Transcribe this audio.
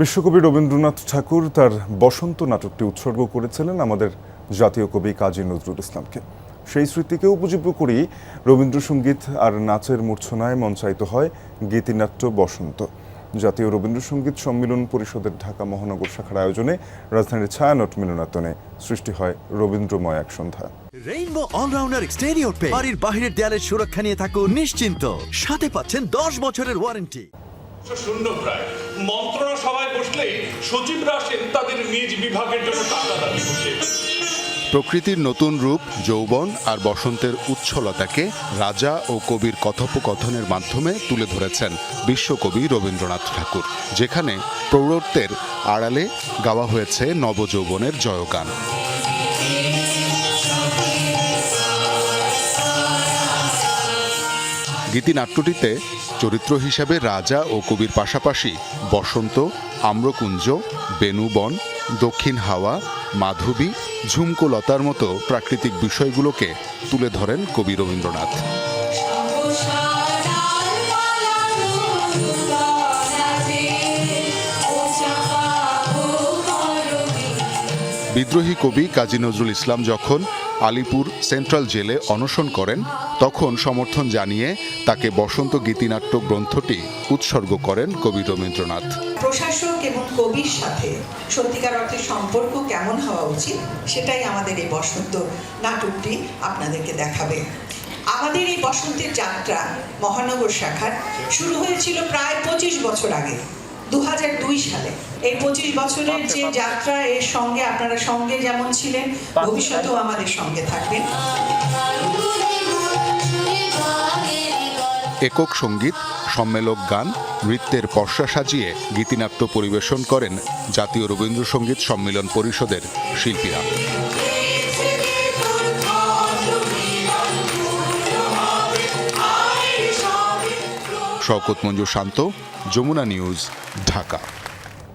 বিশ্বকবি রবীন্দ্রনাথ ঠাকুর তার বসন্ত নাটকটি উৎসর্গ করেছিলেন আমাদের জাতীয় কবি কাজী নজরুল ইসলামকে। সেই স্মৃতিকে উপজীব্য করেই রবীন্দ্রসঙ্গীত আর নাচের মূর্ছনায় মঞ্চায়িত হয় গীতিনাট্য বসন্ত। জাতীয় রবীন্দ্রসঙ্গীত সম্মিলন পরিষদের ঢাকা মহানগর শাখার আয়োজনে রাজধানীর ছায়ানট মিলনায়তনে সৃষ্টি হয় রবীন্দ্রময় এক সন্ধ্যা। রেইনবো অলরাউন্ডার এক্সটেরিয়র পে বাড়ির বাহিরের দেয়ালের সুরক্ষা নিয়ে থাকুন নিশ্চিন্ত, সাথে পাচ্ছেন 10 বছরের ওয়ারেন্টি। শূন্য প্রায় মন্ত্রণা সভায় বসলেই সচিবরা আসেন তাদের নিজ বিভাগের জন্য টাকা দাবি করতে। প্রকৃতির নতুন রূপ, যৌবন আর বসন্তের উচ্ছলতাকে রাজা ও কবির কথোপকথনের মাধ্যমে তুলে ধরেছেন বিশ্বকবি রবীন্দ্রনাথ ঠাকুর, যেখানে প্রৌঢ়ত্বের আড়ালে গাওয়া হয়েছে নবযৌবনের জয়গান। গীতিনাট্যটিতে চরিত্র হিসাবে রাজা ও কবির পাশাপাশি বসন্ত, আম্রকুঞ্জ, বেণুবন, দক্ষিণ হাওয়া, মাধবী, ঝুমকোলতার মতো প্রাকৃতিক বিষয়গুলোকে তুলে ধরেন কবি রবীন্দ্রনাথ। বিদ্রোহী কবি কাজী নজরুল ইসলাম যখন আলিপুর সেন্ট্রাল জেলে অনশন করেন, তখন সমর্থন জানিয়ে তাকে বসন্ত গীতিনাট্য গ্রন্থটি উৎসর্গ করেন কবি রবীন্দ্রনাথ। প্রশাসক এবং কবির সাথে সত্যিকার অর্থে সম্পর্ক কেমন হওয়া উচিত, সেটাই আমাদের এই বসন্ত নাটকটি আপনাদেরকে দেখাবে। আমাদের এই বসন্তের যাত্রা মহানগর শাখার শুরু হয়েছিল প্রায় 25 বছর আগে, 2002 সালে। এই 25 বছরের যে যাত্রা, এর সঙ্গে আপনারা সঙ্গে যেমন ছিলেন, ভবিষ্যতেও আমাদের সঙ্গে থাকবেন। একক সঙ্গীত, সম্মেলক গান, নৃত্যের পর্ষা সাজিয়ে গীতিনাট্য পরিবেশন করেন জাতীয় রবীন্দ্রসঙ্গীত সম্মিলন পরিষদের শিল্পীরা। শওকত মঞ্জুর শান্ত, যমুনা নিউজ, ঢাকা।